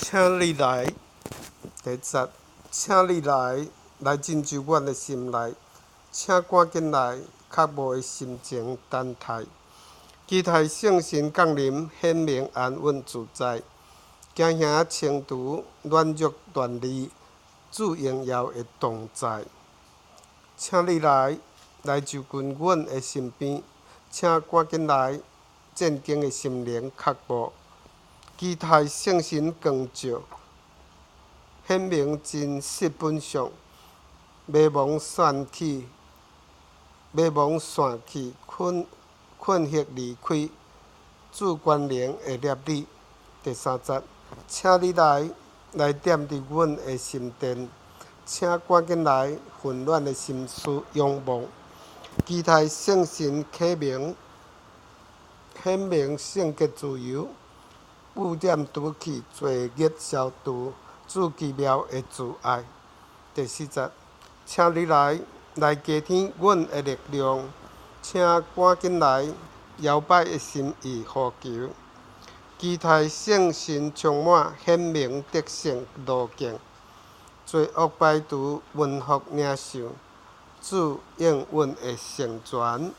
请你来，第一节，请你来，来进入阮的心内，请赶紧来，较无的心情等待。期待圣神降临，显明安稳自在。惊兄清除软弱断离，主荣耀的同在。请你来，来就近阮的身边，请赶紧来，战兢的心灵脚步。期待圣神光照，显明真实本相，迷茫散去，困惑离开，主关联会摄你。第三节，请你来，来踮伫阮的心殿，请赶紧来，混乱的心思仰望，期待圣神启明，显明圣洁自由。污点除去，罪孽消除，主奇妙的慈爱。第四节，请你来，来加添阮的力量，请赶紧来，摇摆的心意呼求，期待圣神充满，显明得胜路径，罪恶排除，文福领受，主应允的成全。